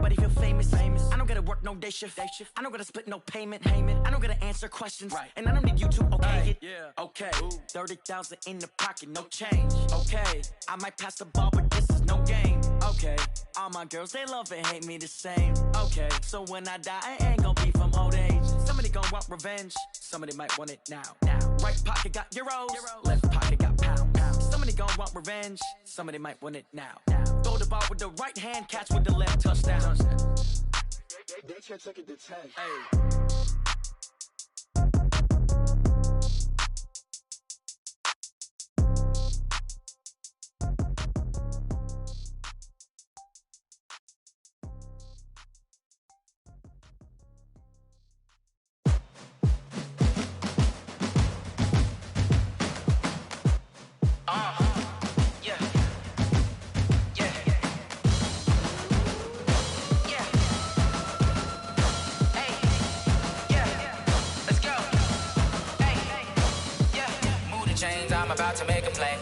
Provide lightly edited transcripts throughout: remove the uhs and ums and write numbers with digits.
everybody feel famous. I don't gotta work no day shift. I don't gotta split no payment. I don't gotta answer questions. And I don't need you to okay it. Okay, 30,000 in the pocket, no change. Okay, I might pass the ball, but this is no game. Okay, all my girls, they love and hate me the same. Okay, so when I die, I ain't gonna be from old age. Somebody gon' want revenge, somebody might want it now. Right pocket got euros, left pocket got pounds. Somebody gon' want revenge, somebody might want it now. Throw the ball with the right hand, catch with the left, touchdown. They can't take it to 10. Hey. About to make a play.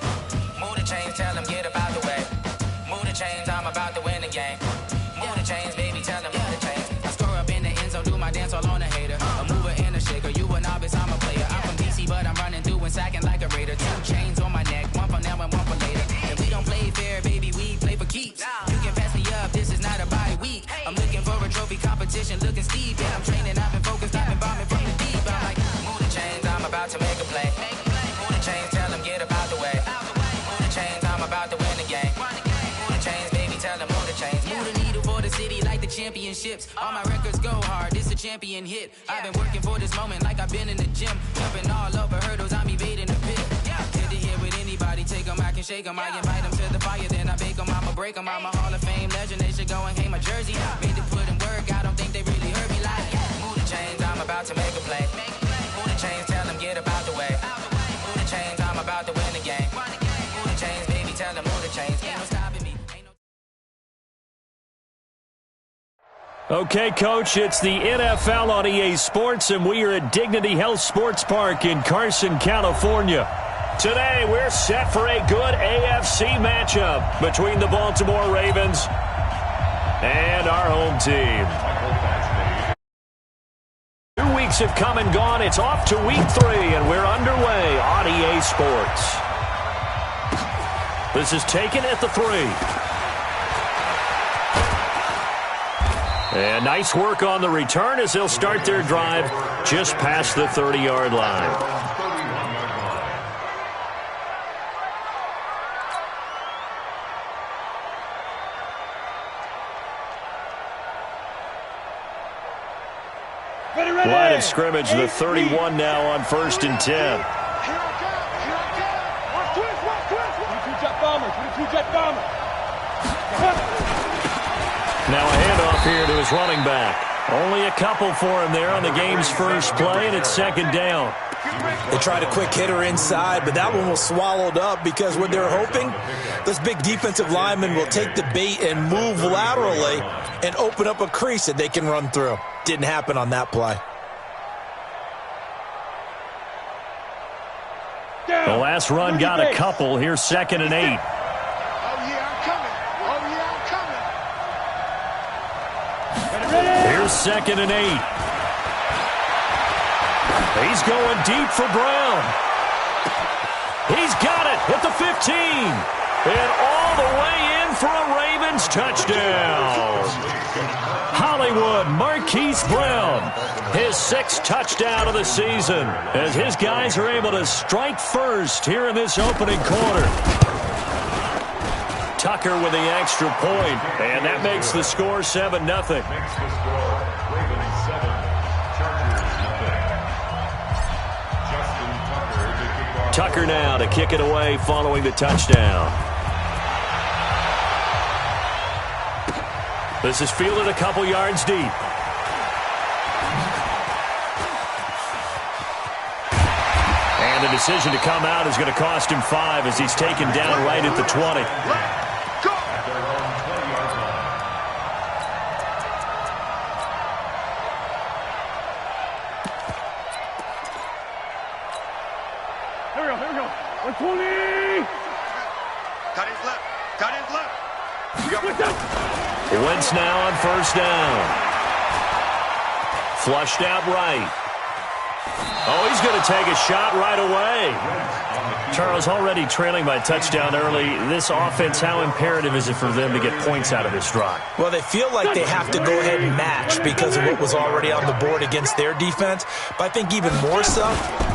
Move the chains, tell them get about the way. Move the chains, I'm about to win the game. Move the chains, baby, tell them move the chains. I score up in the end zone, do my dance all on a hater. A mover and a shaker, you a novice, I'm a player. I'm from DC, but I'm running through and sacking like a raider. 2 chains on my neck, one for now and one for later. And we don't play fair, baby, we play for keeps. You can pass me up, this is not a bye week. I'm looking for a trophy competition, looking steep. Yeah, I'm training, I've been focused, I've been bombing from the deep. I'm like, move the chains, I'm about to make a play. Move the chains, tell them get about the way. Move the chains, I'm about to win the game. Move the chains, baby, tell them move the chains. Move the needle for the city like the championships. All my records go hard, this a champion hit. I've been working for this moment like I've been in the gym. Jumping all over hurdles, I'm evading the pit. Head to head with anybody, take them, I can shake them. I invite them to the fire, then I bake them, I'ma break them. I'm a Hall of Fame legend, they should go and hang my jersey. Made to put in work, I don't think they really heard me like. Move the chains, I'm about to make a play. Move the chains, tell them get about the way. Move the chains, I'm about to win the game. Move the chains, baby, tell them move the chains. Ain't no stopping me. Okay, Coach, it's the NFL on EA Sports, and we are at Dignity Health Sports Park in Carson, California. Today, we're set for a good AFC matchup between the Baltimore Ravens and our home team. 2 weeks have come and gone. It's off to week 3, and we're underway on EA Sports. This is taken at the 3. And nice work on the return as they'll start their drive just past the 30-yard line. Line of scrimmage, the 31 now on 1st and 10. Now a handoff here to his running back. Only a couple for him there on the game's first play, and it's 2nd down. They tried a quick hitter inside, but that one was swallowed up because what they're hoping, this big defensive lineman will take the bait and move laterally and open up a crease that they can run through. Didn't happen on that play. The last run got a couple. Here's 2nd and 8. Here's 2nd and 8. He's going deep for Brown. He's got it at the 15. And all the way in for a Ravens touchdown. Hollywood Marquise Brown, his 6th touchdown of the season, as his guys are able to strike first here in this opening quarter. Tucker with the extra point, and that makes the score 7-0. Tucker now to kick it away following the touchdown. This is fielded a couple yards deep. And the decision to come out is going to cost him 5 as he's taken down right at the 20. Here we go. 120. Cut his left. Wentz Wentz now on first down. Flushed out right. Oh, he's going to take a shot right away. Charles, already trailing by touchdown early. This offense, how imperative is it for them to get points out of this drive? Well, they feel like they have to go ahead and match because of what was already on the board against their defense. But I think even more so,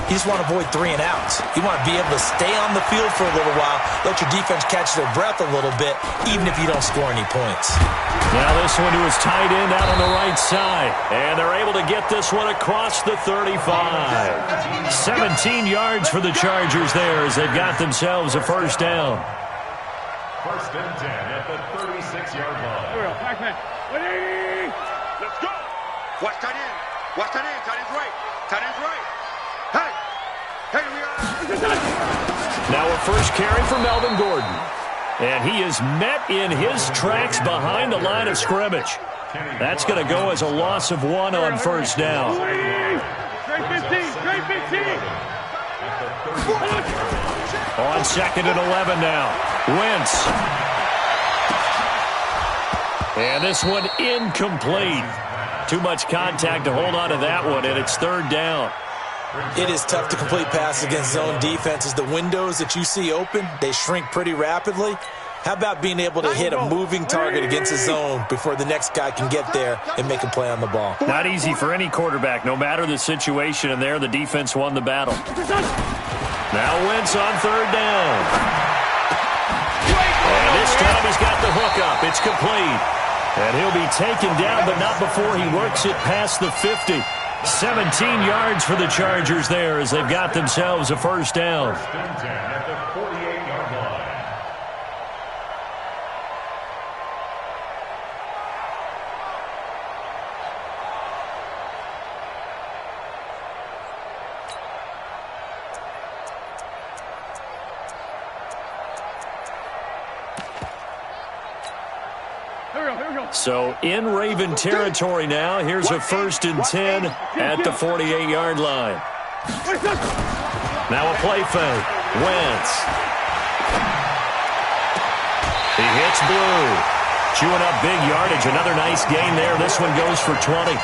you just want to avoid 3 and outs. You want to be able to stay on the field for a little while, let your defense catch their breath a little bit, even if you don't score any points. Now this one to his tight end out on the right side. And they're able to get this one across the 35. 17 yards for the Chargers there as they've got themselves a first down. First and 10 at the 36-yard line. Here we go. Back man. 180. Let's go. Watch tight end. Watch tight end. Tight end's right. Tight end's right. Hey. Hey, we are. Now a first carry for Melvin Gordon. And he is met in his tracks behind the line of scrimmage. That's going to go as a loss of 1 on first down. Straight 15. Straight 15. On second and 11 now. Wentz. And this one incomplete. Too much contact to hold on to that one, and it's third down. It is tough to complete passes against zone defenses. The windows that you see open, they shrink pretty rapidly. How about being able to hit a moving target against a zone before the next guy can get there and make a play on the ball? Not easy for any quarterback, no matter the situation, and there the defense won the battle. Now Wentz on third down. And this time he's got the hook up. It's complete. And he'll be taken down, but not before he works it past the 50. 17 yards for the Chargers there as they've got themselves a first down. First and 10 at the 48-yard line. So in Raven territory now. Here's a first and 10 at the 48-yard line. Now a play fake. Wentz. He hits Blue. Chewing up big yardage. Another nice gain there. This one goes for 20.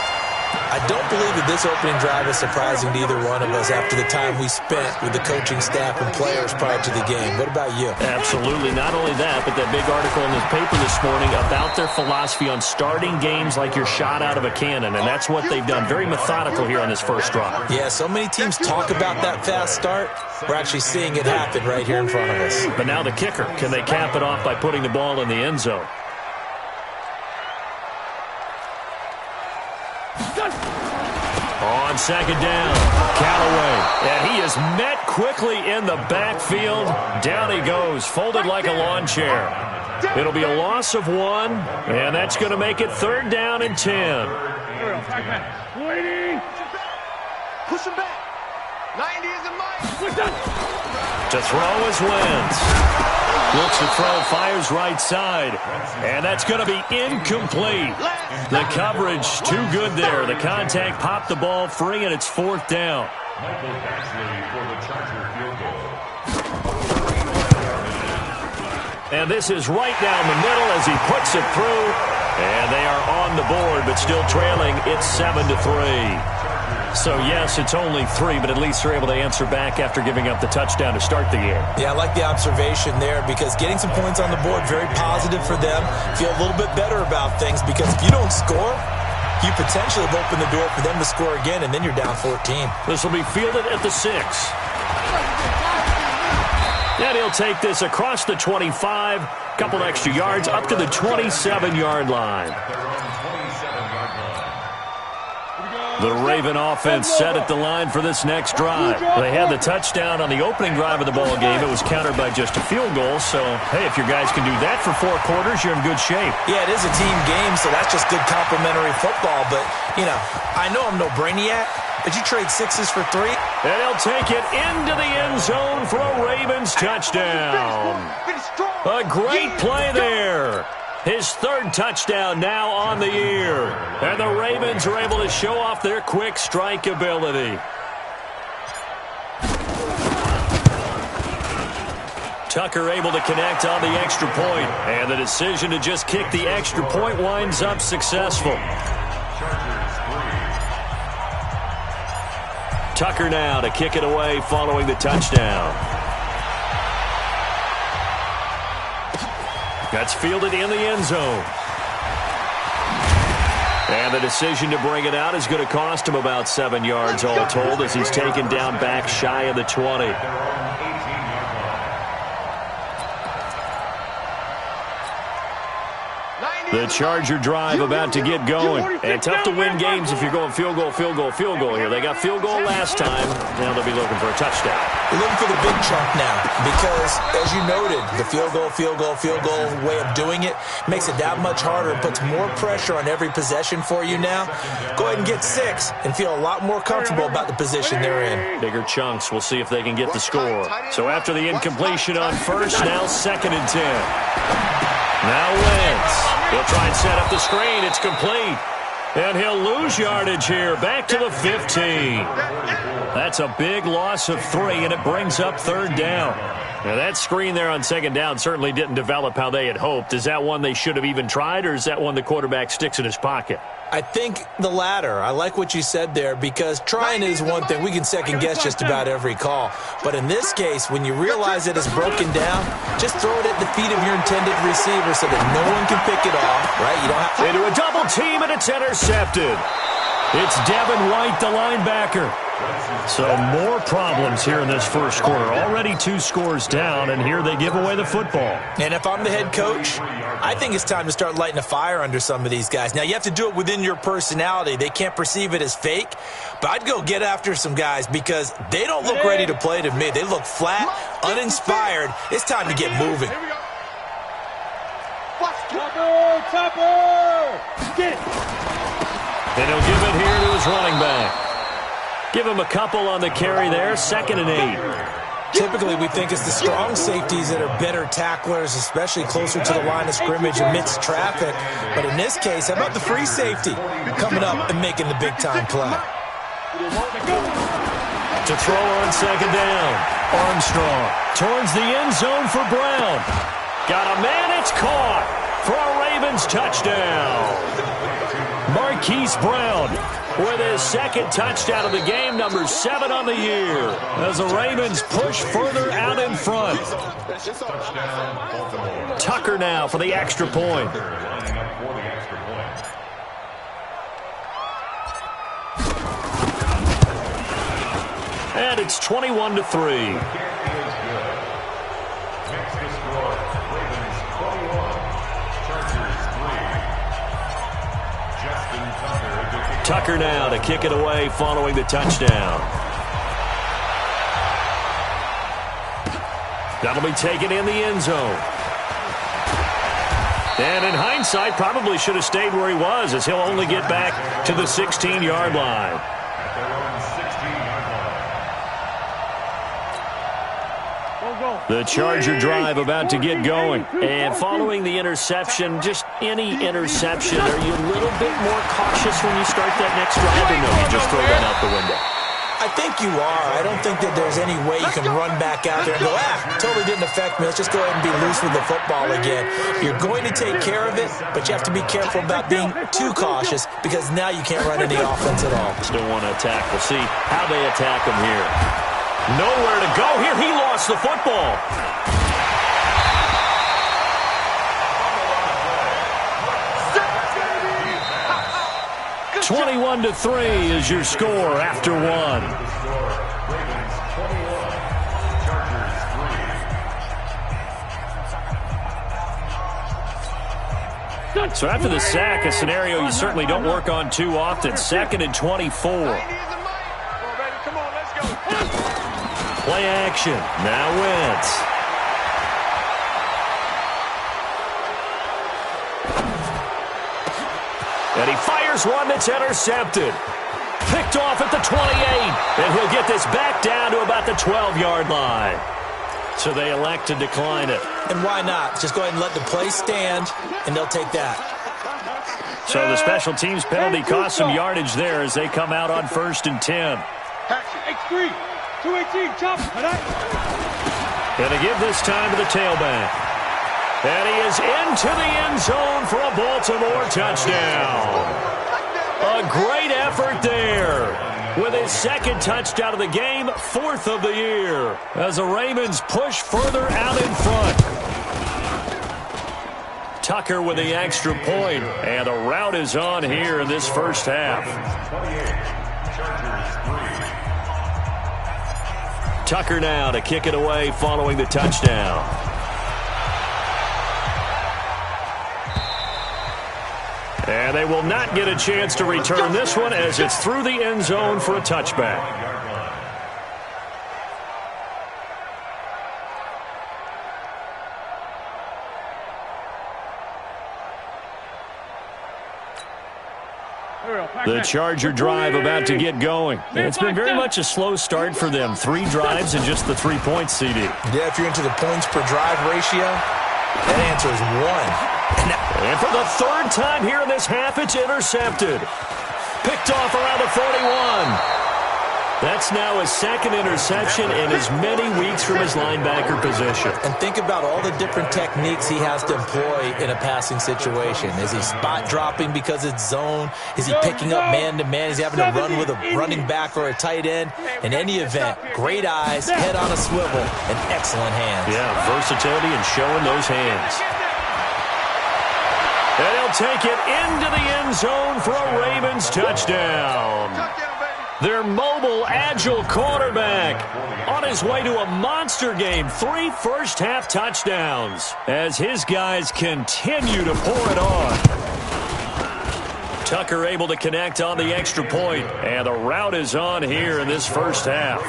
I don't believe that this opening drive is surprising to either one of us after the time we spent with the coaching staff and players prior to the game. What about you? Absolutely. Not only that, but that big article in the paper this morning about their philosophy on starting games like you're shot out of a cannon, and that's what they've done. Very methodical here on this first drive. Yeah, so many teams talk about that fast start. We're actually seeing it happen right here in front of us. But now the kicker. Can they cap it off by putting the ball in the end zone? On second down, Callaway. And he is met quickly in the backfield. Down he goes, folded like a lawn chair. It'll be a loss of 1, and that's going to make it third down and 10. Push him back. 90 is in mind. To throw is Wentz. Looks to throw, fires right side. And that's going to be incomplete. The coverage too good there. The contact popped the ball free, and it's fourth down. Michael Baxley for the Charger field goal. And this is right down the middle as he puts it through. And they are on the board, but still trailing. It's 7-3. So, yes, it's only 3, but at least they're able to answer back after giving up the touchdown to start the game. Yeah, I like the observation there because getting some points on the board, very positive for them. Feel a little bit better about things because if you don't score, you potentially have opened the door for them to score again, and then you're down 14. This will be fielded at the 6. And he'll take this across the 25, couple extra yards, up to the 27-yard line. The Raven offense set at the line for this next drive. They had the touchdown on the opening drive of the ball game. It was countered by just a field goal. So, hey, if your guys can do that for 4 quarters, you're in good shape. Yeah, it is a team game, so that's just good complimentary football. But, you know, I know I'm no brainiac, but you trade 6s for 3. And he'll take it into the end zone for a Ravens touchdown. A great play there. His third touchdown now on the year. And the Ravens are able to show off their quick strike ability. Tucker able to connect on the extra point, and the decision to just kick the extra point winds up successful. Tucker now to kick it away following the touchdown. That's fielded in the end zone. And the decision to bring it out is going to cost him about 7 yards all told as he's taken down back shy of the 20. The Charger drive about to get going. And tough to win games if you're going field goal, field goal, field goal here. They got field goal last time. Now they'll be looking for a touchdown. They're looking for the big chunk now because, as you noted, the field goal, field goal, field goal way of doing it makes it that much harder and puts more pressure on every possession for you now. Go ahead and get 6 and feel a lot more comfortable about the position they're in. Bigger chunks. We'll see if they can get the score. So after the incompletion on first, now 2nd and 10. Now Wentz. He'll try and set up the screen. It's complete. And he'll lose yardage here. Back to the 15. That's a big loss of 3, and it brings up 3rd down. Now, that screen there on 2nd down certainly didn't develop how they had hoped. Is that one they should have even tried, or is that one the quarterback sticks in his pocket? I think the latter. I like what you said there because trying is one thing. We can second-guess just about every call. But in this case, when you realize it is broken down, just throw it at the feet of your intended receiver so that no one can pick it off, right? You don't have to. Into a double team, and it's intercepted. It's Devin White, the linebacker. So more problems here in this first quarter. Already 2 scores down, and here they give away the football. And if I'm the head coach, I think it's time to start lighting a fire under some of these guys. Now, you have to do it within your personality. They can't perceive it as fake. But I'd go get after some guys because they don't look ready to play to me. They look flat, uninspired. It's time to get moving. And he'll give it here to his running back. Give him a couple on the carry there, 2nd and 8. Typically, we think it's the strong safeties that are better tacklers, especially closer to the line of scrimmage amidst traffic. But in this case, how about the free safety coming up and making the big-time play? To throw on 2nd down. Armstrong towards the end zone for Brown. Got a man, it's caught for a Ravens touchdown. Marquise Brown with his 2nd touchdown of the game, number 7 on the year, as the Ravens push further out in front. Tucker now for the extra point. And it's 21-3. Tucker now to kick it away following the touchdown. That'll be taken in the end zone. And in hindsight, probably should have stayed where he was, as he'll only get back to the 16-yard line. The Charger drive about to get going. And following the interception, just any interception, are you a little bit more cautious when you start that next drive, or no, you just throw that out the window? I think you are. I don't think that there's any way you can run back out there and go, totally didn't affect me. Let's just go ahead and be loose with the football again. You're going to take care of it, but you have to be careful about being too cautious because now you can't run any offense at all. Still want to attack. We'll see how they attack him here. Nowhere to go here. He lost the football. (21-3) is your score after 1. So after the sack, a scenario you certainly don't work on too often. 2nd and 24. Play action. Now Wentz. And he fires one that's intercepted. Picked off at the 28. And he'll get this back down to about the 12-yard line. So they elect to decline it. And why not? Just go ahead and let the play stand, and they'll take that. So the special teams penalty cost some yardage there as they come out on 1st and 10. X3, 218, chop. And to give this time to the tailback. And he is into the end zone for a Baltimore touchdown. A great effort there. With his second touchdown of the game, 4th of the year. As the Ravens push further out in front. Tucker with the extra point, and a rout is on here in this first half. Tucker now to kick it away following the touchdown. And they will not get a chance to return this one as it's through the end zone for a touchback. The Charger drive about to get going. And it's been very much a slow start for them. 3 drives and just the 3 points, CD. Yeah, if you're into the points per drive ratio, that answer is 1. And for the 3rd time here in this half, it's intercepted. Picked off around the 41. That's now his 2nd interception in as many weeks from his linebacker position. And think about all the different techniques he has to employ in a passing situation. Is he spot dropping because it's zone? Is he picking up man-to-man? Is he having to run with a running back or a tight end? In any event, great eyes, head on a swivel, and excellent hands. Yeah, versatility and showing those hands. And he'll take it into the end zone for a Ravens touchdown. Their mobile, agile quarterback on his way to a monster game. 3 first-half touchdowns as his guys continue to pour it on. Tucker able to connect on the extra point, and the rout is on here in this first half.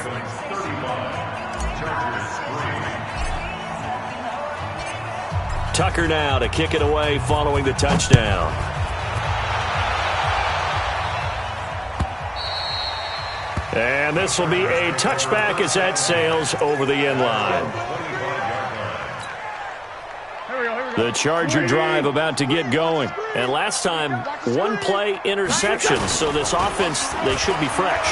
Tucker now to kick it away following the touchdown. And this will be a touchback as that sails over the end line. The Charger drive about to get going. And last time, 1-play interception. So this offense, they should be fresh.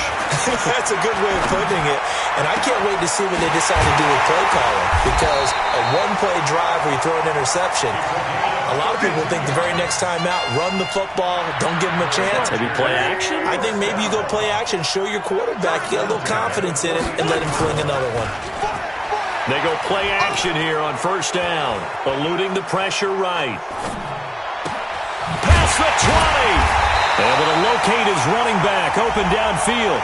That's a good way of putting it. And I can't wait to see what they decide to do with play calling. Because a 1-play drive where you throw an interception, a lot of people think the very next time out, run the football, don't give them a chance. Maybe play action? I think maybe you go play action, show your quarterback, get a little confidence in it, and let him fling another one. They go play action here on first down, eluding the pressure right. Past the 20. Able to locate his running back, open downfield.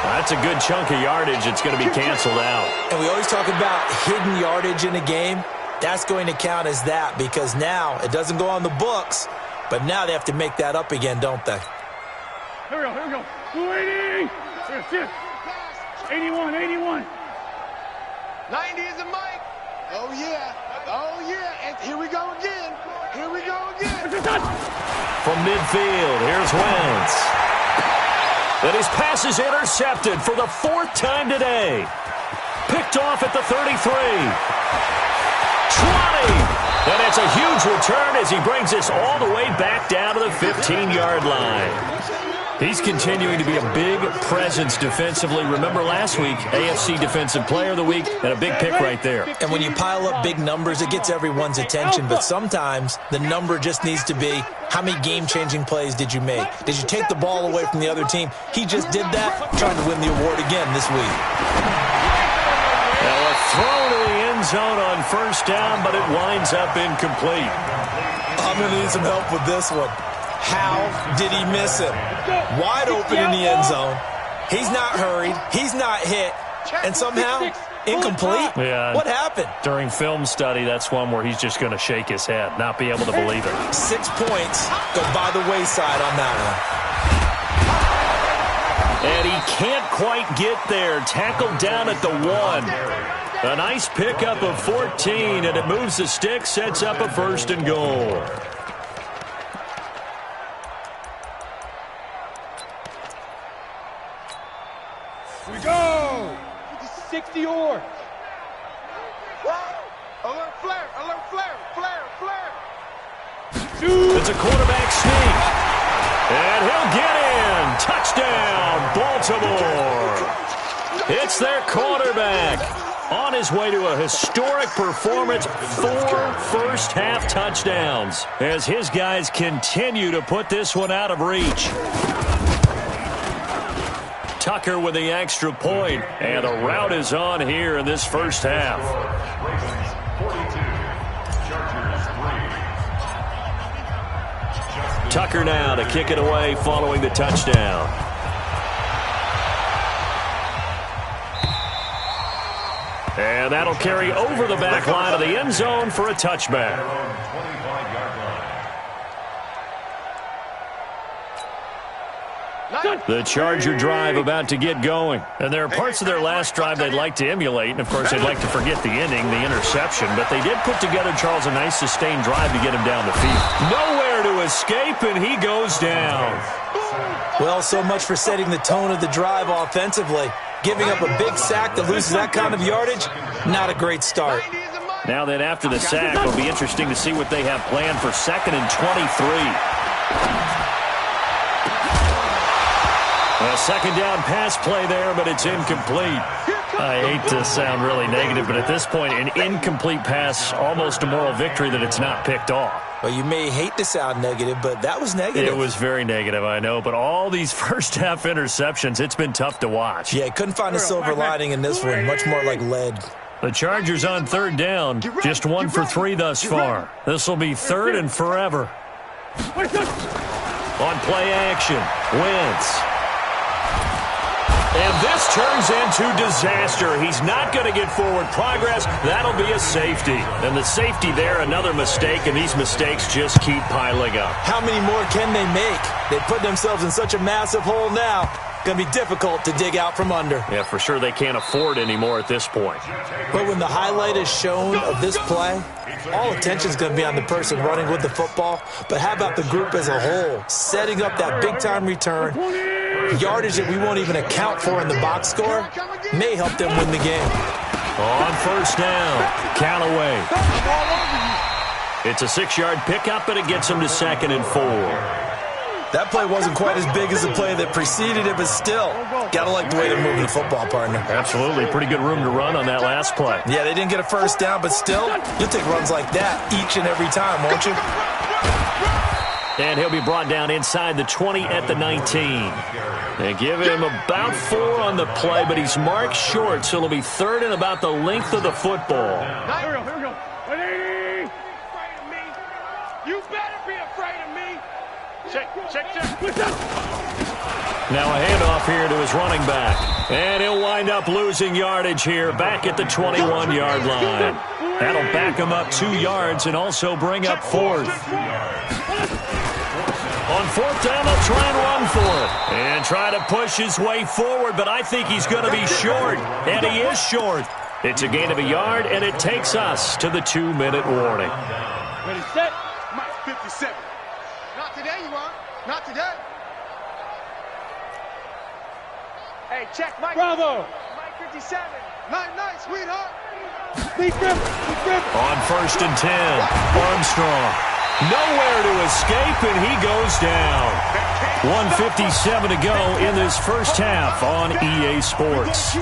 That's a good chunk of yardage. It's going to be canceled out. And we always talk about hidden yardage in a game. That's going to count as that because now it doesn't go on the books, but now they have to make that up again, don't they? Here we go. 280. 81, 81. 90 is a mic. Oh, yeah. Oh, yeah. And here we go again. Here we go again. From midfield, here's Wentz. And his pass is intercepted for the 4th time today. Picked off at the 33. 20. And it's a huge return as he brings this all the way back down to the 15-yard line. He's continuing to be a big presence defensively. Remember last week, AFC Defensive Player of the Week, and a big pick right there. And when you pile up big numbers, it gets everyone's attention. But sometimes the number just needs to be, how many game-changing plays did you make? Did you take the ball away from the other team? He just did that, trying to win the award again this week. Now a throw to the end zone on first down, but it winds up incomplete. I'm going to need some help with this one. How did he miss him? Wide open in the end zone. He's not hurried. He's not hit. And somehow, incomplete? Yeah. What happened? During film study, that's one where he's just going to shake his head, not be able to believe it. 6 points go by the wayside on that one. And he can't quite get there. Tackled down at the 1. A nice pickup of 14, and it moves the stick, sets up a 1st and goal. Here we go. 60 or. Alert flare, alert flare, flare, flare. It's a quarterback sneak. And he'll get in. Touchdown, Baltimore. It's their quarterback. on his way to a historic performance, 4 first-half touchdowns, as his guys continue to put this one out of reach. Tucker with the extra point, and the route is on here in this first half. Ravens 42, Chargers 3. Tucker now to kick it away following the touchdown. And that'll carry over the back line of the end zone for a touchback. The Charger drive about to get going. And there are parts of their last drive they'd like to emulate. And, of course, they'd like to forget the ending, the interception. But they did put together, Charles, a nice sustained drive to get him down the field. Nowhere to escape, and he goes down. Well, so much for setting the tone of the drive offensively. Giving up a big sack that loses that kind of yardage, not a great start. Now then, after the sack, it'll be interesting to see what they have planned for 2nd and 23. A second down pass play there, but it's incomplete. I hate to sound really negative, but at this point, an incomplete pass, almost a moral victory that it's not picked off. Well, you may hate to sound negative, but that was negative. It was very negative, I know, but all these first-half interceptions, it's been tough to watch. Yeah, couldn't find a silver lining in this one, much more like lead. The Chargers on 3rd down, just 1 for 3 thus far. This will be 3rd and forever. On play action, Wentz. And this turns into disaster. He's not going to get forward progress. That'll be a safety. And the safety there, another mistake, and these mistakes just keep piling up. How many more can they make? They put themselves in such a massive hole now. Going to be difficult to dig out from under. Yeah, for sure they can't afford anymore at this point. But when the highlight is shown of this play, all attention is going to be on the person running with the football. But how about the group as a whole? Setting up that big-time return, yardage that we won't even account for in the box score, may help them win the game. On 1st down, Callaway. It's a 6-yard pickup, but it gets him to 2nd and 4. That play wasn't quite as big as the play that preceded it, but still, got to like the way they're moving the football, partner. Absolutely. Pretty good room to run on that last play. Yeah, they didn't get a 1st down, but still, you'll take runs like that each and every time, won't you? And he'll be brought down inside the 20 at the 19. They give him about 4 on the play, but he's marked short, so it'll be 3rd and about the length of the football. Here we go. You better be afraid of me. Check. Now a handoff here to his running back. And he'll wind up losing yardage here back at the 21-yard line. That'll back him up 2 yards and also bring up 4th. On 4th down, they'll try and run for it. And try to push his way forward, but I think he's going to be short. And he is short. It's a gain of a yard, and it takes us to the 2-minute warning. Ready, set. Mike 57. Not today, you are. Not today. Hey, check Mike. Bravo. Mike 57. Nice, sweetheart. Deep grip. On 1st and 10, Armstrong. Nowhere to escape, and he goes down. 1:57 to go in this first half on EA Sports.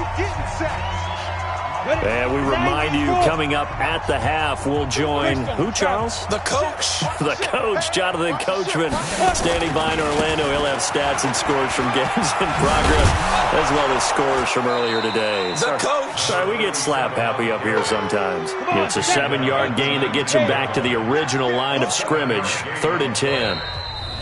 And we remind you, coming up at the half, we'll join who, Charles? The coach. The coach, Jonathan Coachman, standing by in Orlando. He'll have stats and scores from games in progress, as well as scores from earlier today. The coach. Sorry, we get slap happy up here sometimes. It's a 7-yard gain that gets him back to the original line of scrimmage, 3rd and 10.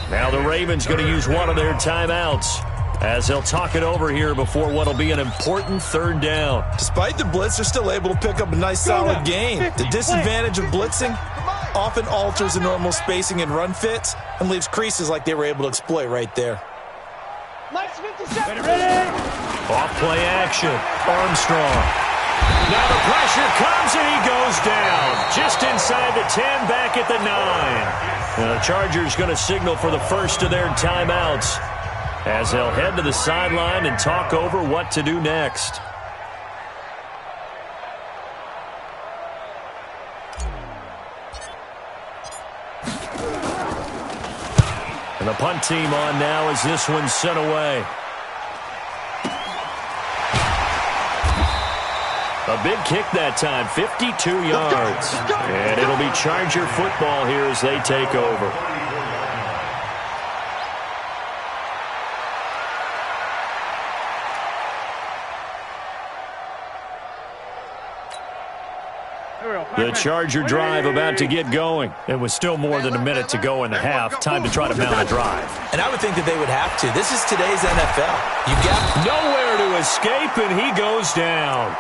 Now the Ravens going to use one of their timeouts, as they'll talk it over here before what will be an important 3rd down. Despite the blitz, they're still able to pick up a nice solid gain. The disadvantage of blitzing often alters the normal spacing and run fits and leaves creases like they were able to exploit right there. Ready. Off play action, Armstrong. Now the pressure comes and he goes down. Just inside the 10, back at the 9. And the Chargers going to signal for the first of their timeouts, as they'll head to the sideline and talk over what to do next. And the punt team on now as this one's sent away. A A big kick that time, 52 yards. And it'll be Charger football here as they take over. The Charger drive about to get going. It was still more than a minute to go in the half. Time to try to mount a drive. And I would think that they would have to. This is today's NFL. You got nowhere to escape, and he goes down.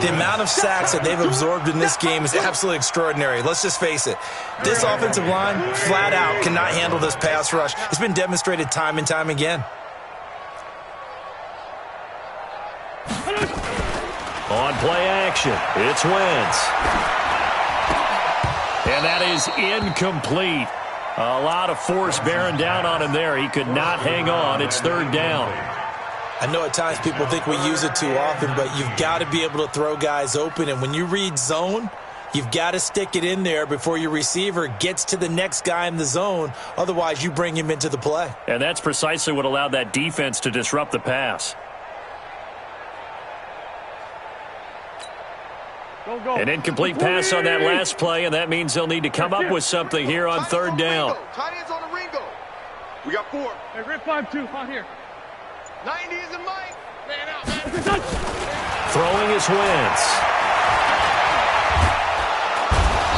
The amount of sacks that they've absorbed in this game is absolutely extraordinary. Let's just face it. This offensive line, flat out, cannot handle this pass rush. It's been demonstrated time and time again. On play action, it's Wentz. And that is incomplete. A lot of force bearing down on him there. He could not hang on. It's third down. I know at times people think we use it too often, but you've got to be able to throw guys open. And when you read zone, you've got to stick it in there before your receiver gets to the next guy in the zone. Otherwise, you bring him into the play. And that's precisely what allowed that defense to disrupt the pass. An incomplete pass on that last play, and that means they'll need to come up with something here on third down. Tight ends on the Ringo. We got 4. Hey, Rip 5-2, on here. 90 is a Mike. Man out, man. Throwing is Wentz.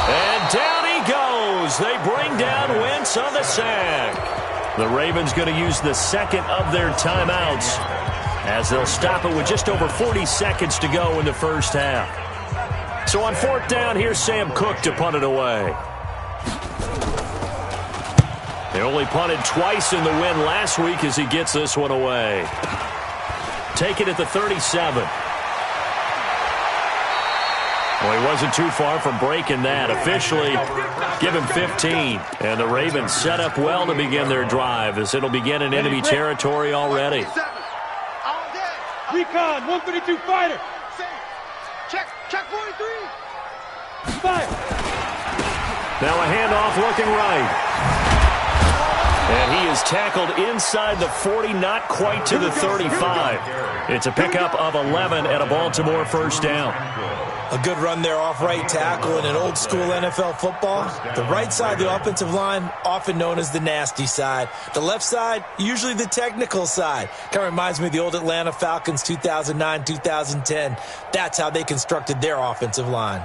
And down he goes. They bring down Wentz on the sack. The Ravens going to use the second of their timeouts as they'll stop it with just over 40 seconds to go in the first half. So on fourth down, here's Sam Cook to punt it away. They only punted twice in the win last week as he gets this one away. Take it at the 37. Well, he wasn't too far from breaking that. Officially, give him 15. And the Ravens set up well to begin their drive as it'll begin in enemy territory already. Recon, 132 fighter. Check 43. Fire. Now a handoff looking right. And he is tackled inside the 40, not quite to the 35. It's a pickup of 11 and a Baltimore first down. A good run there off right tackle in an old school NFL football. The right side of the offensive line, often known as the nasty side. The left side, usually the technical side. Kind of reminds me of the old Atlanta Falcons 2009, 2010. That's how they constructed their offensive line.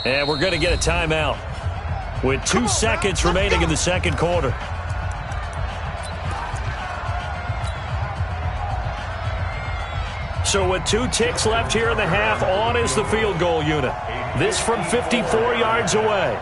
And we're going to get a timeout with 2 seconds remaining in the second quarter. So with 2 ticks left here in the half, on is the field goal unit. This from 54 yards away.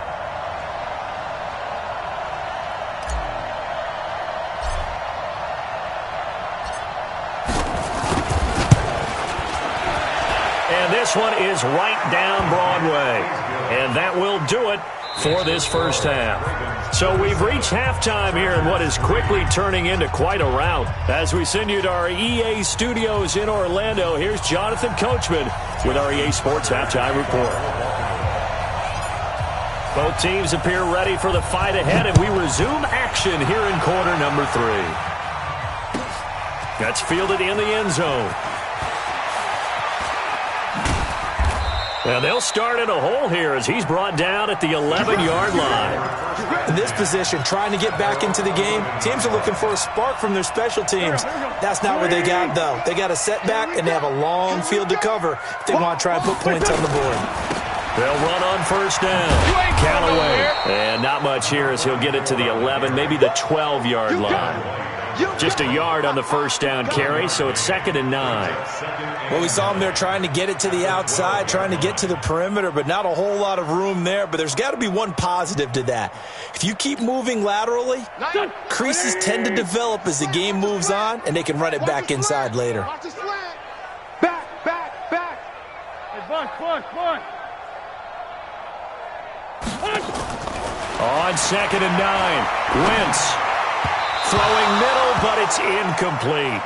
And this one is right down Broadway. And that will do it for this first half. So we've reached halftime here in what is quickly turning into quite a rout. As we send you to our EA studios in Orlando, here's Jonathan Coachman with our EA Sports Halftime Report. Both teams appear ready for the fight ahead, and we resume action here in quarter number 3. That's fielded in the end zone. And they'll start in a hole here as he's brought down at the 11-yard line. In this position, trying to get back into the game, teams are looking for a spark from their special teams. That's not what they got, though. They got a setback, and they have a long field to cover if they want to try and put points on the board. They'll run on first down. Callaway. And not much here as he'll get it to the 11, maybe the 12-yard line. Just a yard on the first down carry, so it's 2nd and 9. Well, we saw him there trying to get it to the outside, trying to get to the perimeter, but not a whole lot of room there. But there's got to be one positive to that. If you keep moving laterally, creases tend to develop as the game moves on, and they can run it back inside later. Back. Hey, Buck. On 2nd and 9, Wentz Throwing middle, but it's incomplete.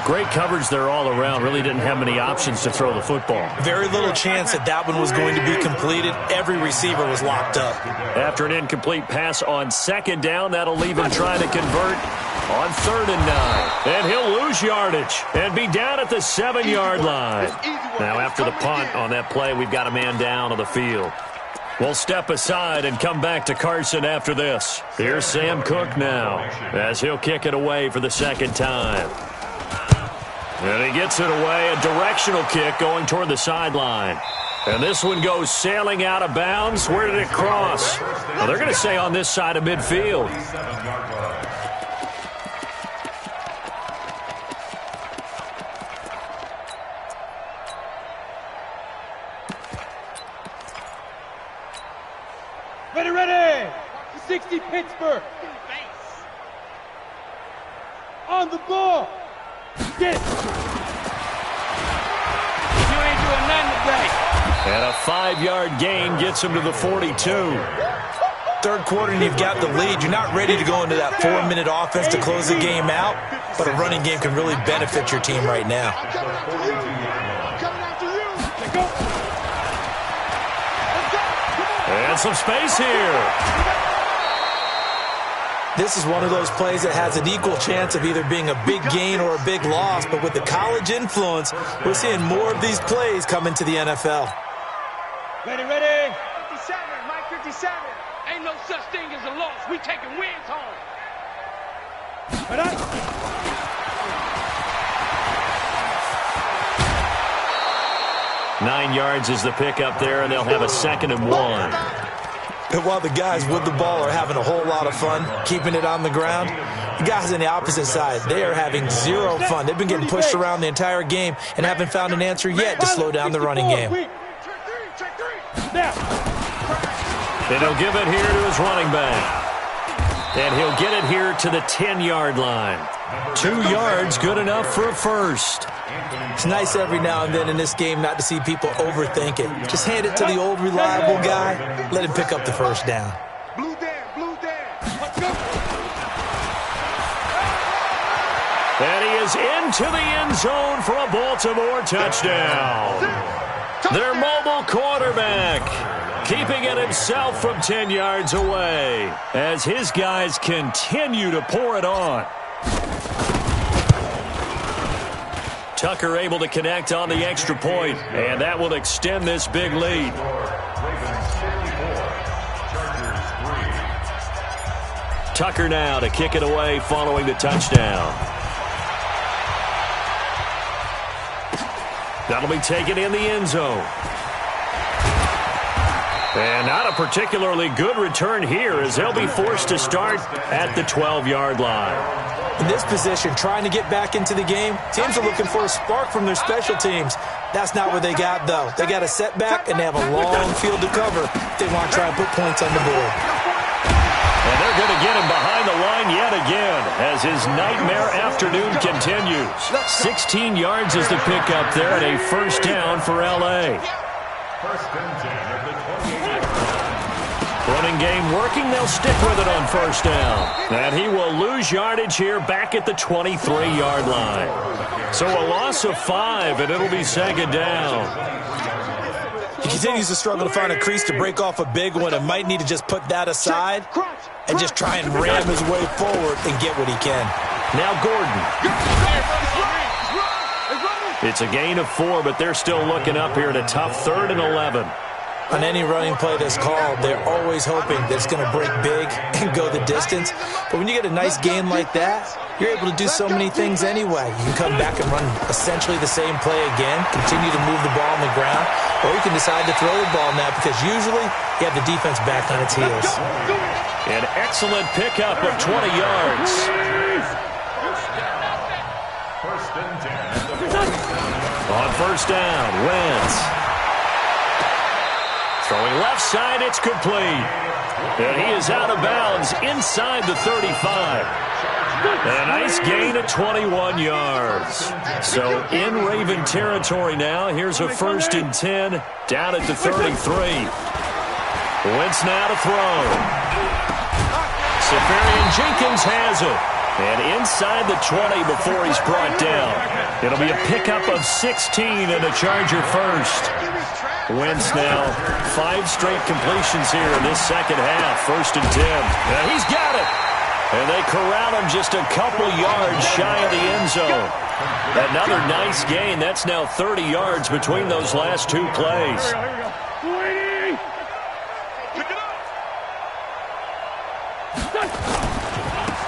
Great coverage there all around. Really didn't have many options to throw the football. Very little chance that that one was going to be completed. Every receiver was locked up. After an incomplete pass on second down, that'll leave him trying to convert on 3rd and 9. And he'll lose yardage and be down at the 7-yard line. Now after the punt on that play, we've got a man down on the field. We'll step aside and come back to Carson after this. Here's Sam Cook now as he'll kick it away for the second time. And he gets it away, a directional kick going toward the sideline. And this one goes sailing out of bounds. Where did it cross? Well, they're going to say on this side of midfield. Ready! 60 Pittsburgh. On the ball. Get it. You ain't doing nothing today. And a 5-yard gain gets him to the 42. Third quarter and you've got the lead. You're not ready to go into that 4-minute offense to close the game out, but a running game can really benefit your team right now. I'm coming after you. Let's go. And some space here. This is one of those plays that has an equal chance of either being a big gain or a big loss, but with the college influence, we're seeing more of these plays come into the NFL. Ready. 57, Mike 57. Ain't no such thing as a loss. We taking wins home. 9 yards is the pickup there, and they'll have a 2nd and 1. And while the guys with the ball are having a whole lot of fun keeping it on the ground, the guys on the opposite side, they are having zero fun. They've been getting pushed around the entire game and haven't found an answer yet to slow down the running game. And he'll give it here to his running back. And he'll get it here to the 10-yard line. 2 yards, good enough for a first. It's nice every now and then in this game not to see people overthink it. Just hand it to the old reliable guy. Let him pick up the first down. Blue down. Let's go. And he is into the end zone for a Baltimore touchdown. Their mobile quarterback keeping it himself from 10 yards away as his guys continue to pour it on. Tucker able to connect on the extra point, and that will extend this big lead. Tucker now to kick it away following the touchdown. That'll be taken in the end zone. And not a particularly good return here as they'll be forced to start at the 12-yard line. In this position, trying to get back into the game, teams are looking for a spark from their special teams. That's not what they got, though. They got a setback, and they have a long field to cover if they want to try and put points on the board. And they're going to get him behind the line yet again as his nightmare afternoon continues. 16 yards is the pickup there and a first down for L.A. First and 10 at the 28. Running game working. They'll stick with it on first down. And he will lose yardage here back at the 23-yard line. So a loss of 5, and it'll be second down. He continues to struggle to find a crease to break off a big one and might need to just put that aside and just try and ram his way forward and get what he can. Now Gordon. It's a gain of 4, but they're still looking up here at a tough 3rd and 11. On any running play that's called, they're always hoping that it's going to break big and go the distance. But when you get a nice gain like that, you're able to do so many things anyway. You can come back and run essentially the same play again, continue to move the ball on the ground, or you can decide to throw the ball now because usually you have the defense back on its heels. An excellent pickup of 20 yards. First and 10. On first down, Wentz. Throwing left side, it's complete. And he is out of bounds inside the 35. A nice gain of 21 yards. So in Raven territory now. Here's a first and 10 down at the 33. Wentz now to throw. Safarian Jenkins has it. And inside the 20 before he's brought down. It'll be a pickup of 16 and a Charger first. Wentz now 5 straight completions here in this second half. 1st and 10. Now he's got it. And they corral him just a couple yards shy of the end zone. Another nice gain. That's now 30 yards between those last 2 plays.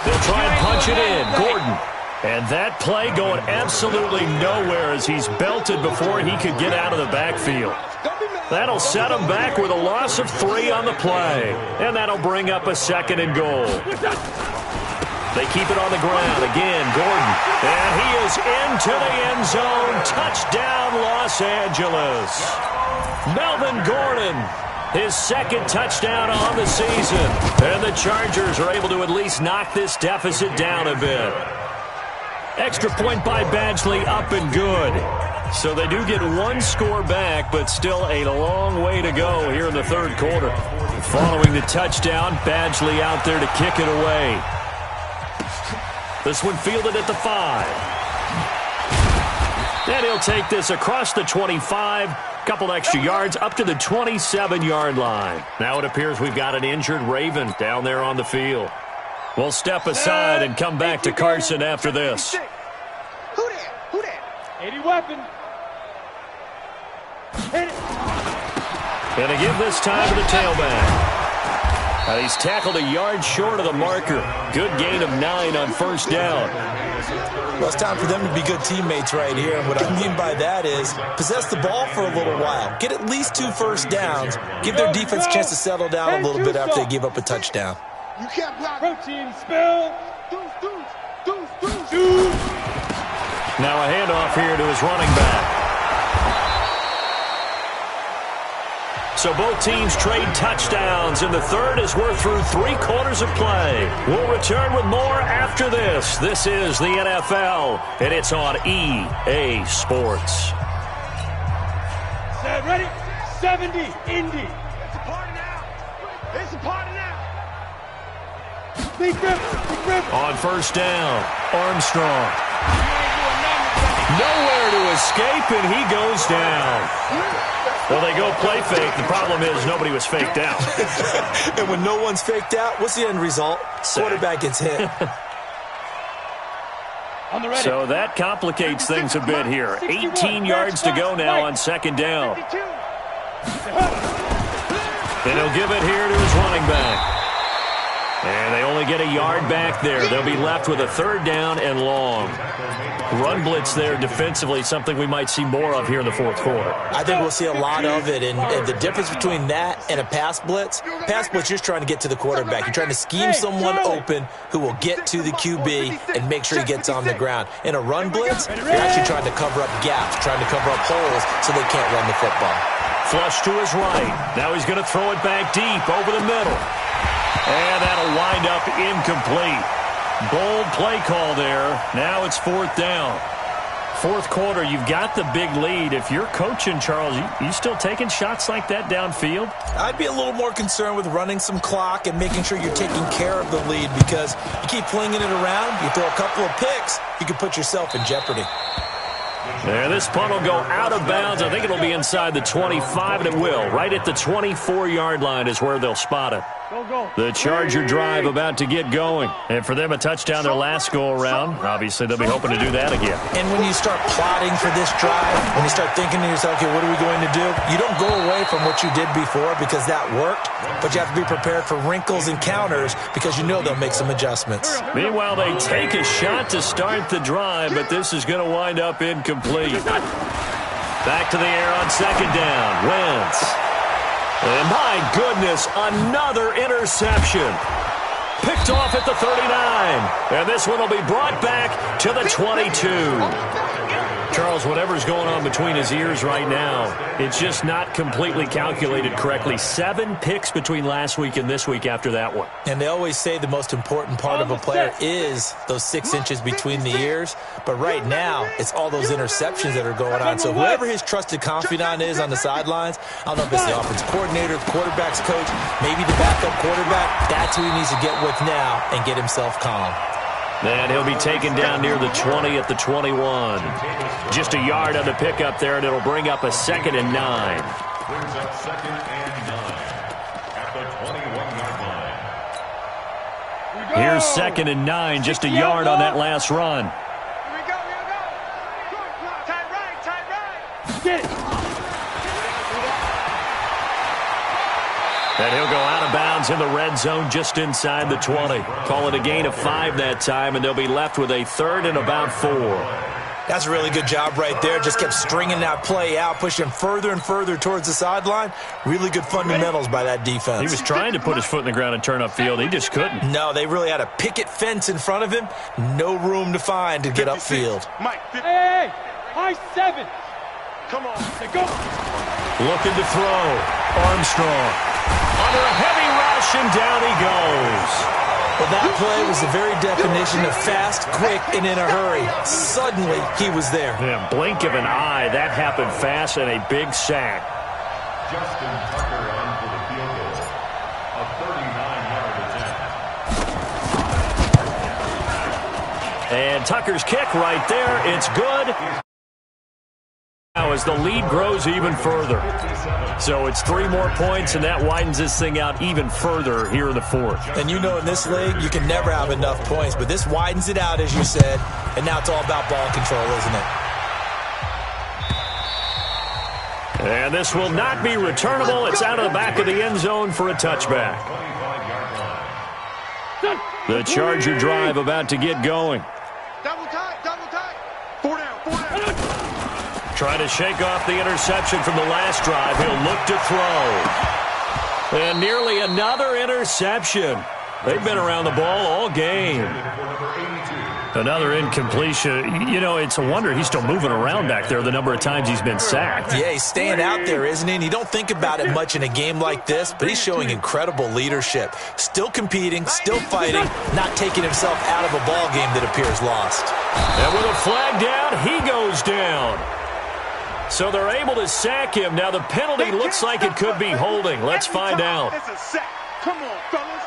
They'll try and punch it in. Gordon. And that play going absolutely nowhere as he's belted before he could get out of the backfield. That'll set him back with a loss of 3 on the play. And that'll bring up a 2nd and goal. They keep it on the ground. Again, Gordon. And he is into the end zone. Touchdown, Los Angeles. Melvin Gordon. His 2nd touchdown on the season. And the Chargers are able to at least knock this deficit down a bit. Extra point by Badgley, up and good. So they do get 1 score back, but still a long way to go here in the 3rd quarter. Following the touchdown, Badgley out there to kick it away. This one fielded at the 5. And he'll take this across the 25. Couple extra yards up to the 27-yard line. Now it appears we've got an injured Raven down there on the field. We'll step aside and come back to Carson after this. Who that? 80 weapon. Hit it. And to give this time to the tailback. He's tackled a yard short of the marker. Good gain of 9 on 1st down. Well, it's time for them to be good teammates right here. And what I mean by that is possess the ball for a little while. Get at least 2 first downs. Give their defense a chance to settle down a little bit after they give up a touchdown. You can't block. Protein spill. Now a handoff here to his running back. So both teams trade touchdowns, and the 3rd as we're through 3 quarters of play. We'll return with more after this. This is the NFL, and it's on EA Sports. Set, ready? 70, Indy. It's a party now. It's a party now. Big rip. On 1st down, Armstrong. Nowhere to escape, and he goes down. Well, they go play fake. The problem is nobody was faked out. And when no one's faked out, what's the end result? Quarterback gets hit. So that complicates things a bit here. 18 yards to go now on 2nd down. And he'll give it here to his running back. And they only get a yard back there. They'll be left with a 3rd down and long. Run blitz there defensively, something we might see more of here in the 4th quarter. I think we'll see a lot of it. And the difference between that and a pass blitz, you're just trying to get to the quarterback. You're trying to scheme someone open who will get to the QB and make sure he gets on the ground. In a run blitz, you're actually trying to cover up gaps, trying to cover up holes so they can't run the football. Flush to his right. Now he's going to throw it back deep over the middle. And that'll wind up incomplete. Bold play call there. Now it's 4th down. 4th quarter, you've got the big lead. If you're coaching, Charles, you still taking shots like that downfield? I'd be a little more concerned with running some clock and making sure you're taking care of the lead, because you keep flinging it around, you throw a couple of picks, you can put yourself in jeopardy. There, this punt will go out of bounds. I think it'll be inside the 25, and it will. Right at the 24-yard line is where they'll spot it. The Charger drive about to get going. And for them, a touchdown their last go-around. Obviously, they'll be hoping to do that again. And when you start plotting for this drive, when you start thinking to yourself, okay, what are we going to do? You don't go away from what you did before because that worked, but you have to be prepared for wrinkles and counters because you know they'll make some adjustments. Meanwhile, they take a shot to start the drive, but this is going to wind up incomplete. Back to the air on 2nd down. Wentz. And my goodness, another interception. Picked off at the 39. And this one will be brought back to the 22. Charles, whatever's going on between his ears right now, it's just not completely calculated correctly. 7 picks between last week and this week after that one. And they always say the most important part of a player is those 6 inches between the ears. But right now, it's all those interceptions that are going on. So whoever his trusted confidant is on the sidelines, I don't know if it's the offensive coordinator, the quarterback's coach, maybe the backup quarterback, that's who he needs to get with now and get himself calm. And he'll be taken down near the 20 at the 21. Just a yard on the pickup there, and it'll bring up a 2nd and 9. Brings up 2nd and 9 at the 21-yard line. Here's 2nd and 9, just a yard on that last run. Here we go. Tight right. Get it. And he'll go out of bounds in the red zone just inside the 20. Call it a gain of 5 that time, and they'll be left with a 3rd and about 4. That's a really good job right there. Just kept stringing that play out, pushing further and further towards the sideline. Really good fundamentals by that defense. He was trying to put his foot in the ground and turn upfield. He just couldn't. No, they really had a picket fence in front of him. No room to find to get upfield. Mike, Hey, high 7. come on. Go. Looking to throw. Armstrong. Under a heavy rush, and down he goes. Well, that play was the very definition of fast, quick, and in a hurry. Suddenly, he was there. Yeah, blink of an eye. That happened fast, and a big sack. Justin Tucker on for the field goal. A 39-yard attempt. And Tucker's kick right there. It's good. Now as the lead grows even further. So it's 3 more points, and that widens this thing out even further here in the 4th. And you know in this league, you can never have enough points, but this widens it out, as you said, and now it's all about ball control, isn't it? And this will not be returnable. It's out of the back of the end zone for a touchback. The Charger drive about to get going. Double tight. 4 down. Trying to shake off the interception from the last drive. He'll look to throw. And nearly another interception. They've been around the ball all game. Another incompletion. You know, it's a wonder he's still moving around back there the number of times he's been sacked. Yeah, he's staying out there, isn't he? And you don't think about it much in a game like this, but he's showing incredible leadership. Still competing, still fighting, not taking himself out of a ball game that appears lost. And with a flag down, he goes down. So they're able to sack him. Now the penalty looks like it could be holding. Let's find out. It's a sack. Come on, fellas.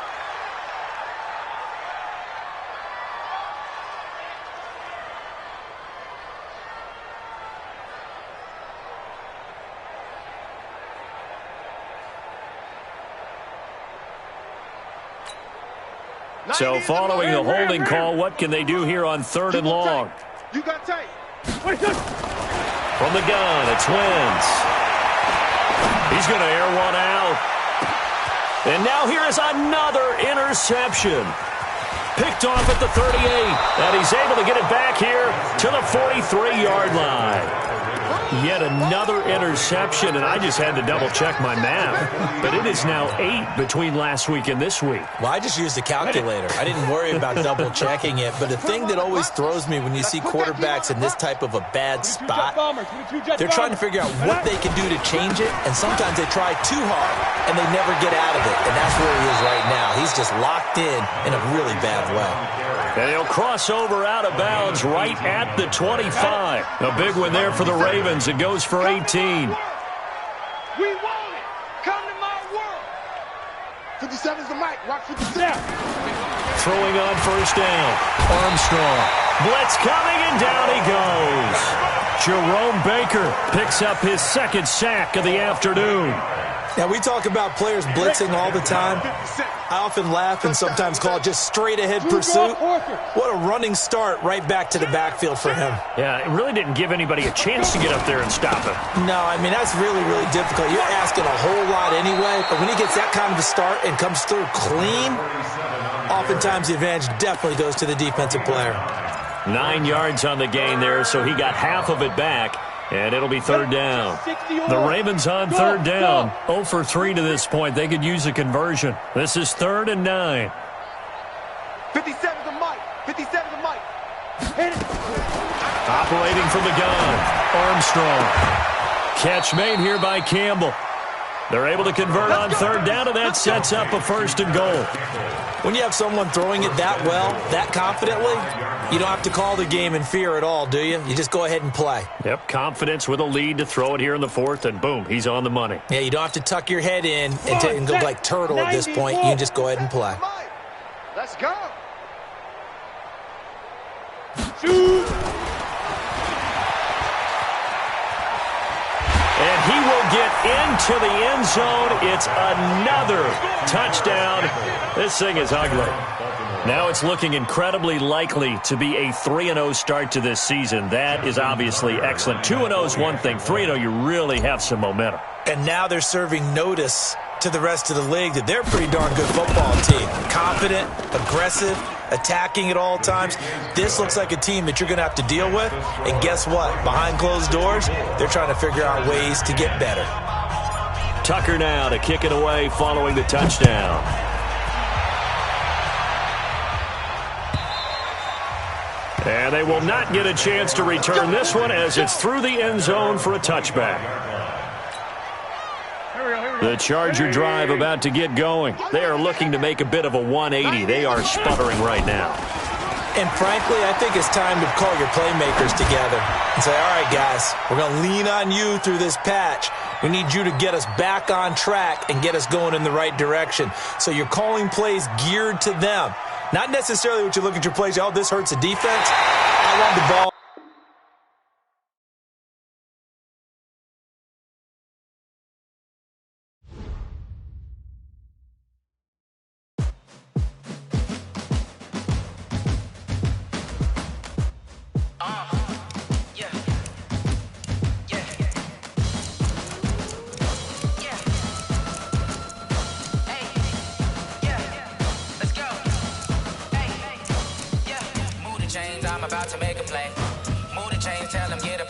So following the holding call, what can they do here on 3rd and long? You got tape. From the gun, it's Wentz. He's going to air one out. And now here is another interception. Picked off at the 38. And he's able to get it back here to the 43-yard line. Yet another interception, and I just had to double-check my math. But it is now 8 between last week and this week. Well, I just used a calculator. I didn't worry about double-checking it. But the thing that always throws me when you see quarterbacks in this type of a bad spot, they're trying to figure out what they can do to change it, and sometimes they try too hard, and they never get out of it. And that's where he is right now. He's just locked in a really bad way. And he'll cross over out of bounds right at the 25. A big one there for the Ravens. It goes for 18. We want it. Come to my world. 57's the mic. Watch 57. Throwing on 1st down. Armstrong. Blitz coming, and down he goes. Jerome Baker picks up his 2nd sack of the afternoon. Now, we talk about players blitzing all the time. I often laugh and sometimes call it just straight-ahead pursuit. What a running start right back to the backfield for him. Yeah, it really didn't give anybody a chance to get up there and stop him. No, I mean, that's really, really difficult. You're asking a whole lot anyway, but when he gets that kind of a start and comes through clean, oftentimes the advantage definitely goes to the defensive player. 9 yards on the gain there, so he got half of it back. And it'll be 3rd down. The Ravens on 3rd down. 0 for 3 to this point. They could use a conversion. This is 3rd and 9. 57's the mic. 57's the mic. Hit it. Operating from the gun. Armstrong. Catch made here by Campbell. They're able to convert on 3rd down, and that sets up a 1st and goal. When you have someone throwing it that well, that confidently, you don't have to call the game in fear at all, do you? You just go ahead and play. Yep, confidence with a lead to throw it here in the 4th, and boom, he's on the money. Yeah, you don't have to tuck your head in and go like turtle at this point. You can just go ahead and play. Let's go. Shoot! And he will get into the end zone. It's another touchdown. This thing is ugly. Now it's looking incredibly likely to be a 3-0 start to this season. That is obviously excellent. 2-0 is one thing. 3-0, you really have some momentum. And now they're serving notice to the rest of the league that they're a pretty darn good football team. Confident, aggressive, attacking at all times. This looks like a team that you're going to have to deal with. And guess what? Behind closed doors, they're trying to figure out ways to get better. Tucker now to kick it away following the touchdown. And they will not get a chance to return this one as it's through the end zone for a touchback. The Charger drive about to get going. They are looking to make a bit of a 180. They are sputtering right now. And frankly, I think it's time to call your playmakers together and say, all right, guys, we're going to lean on you through this patch. We need you to get us back on track and get us going in the right direction. So you're calling plays geared to them. Not necessarily what you look at your plays, oh, this hurts the defense. I want the ball. I'm about to make a play. Move the chains, tell them get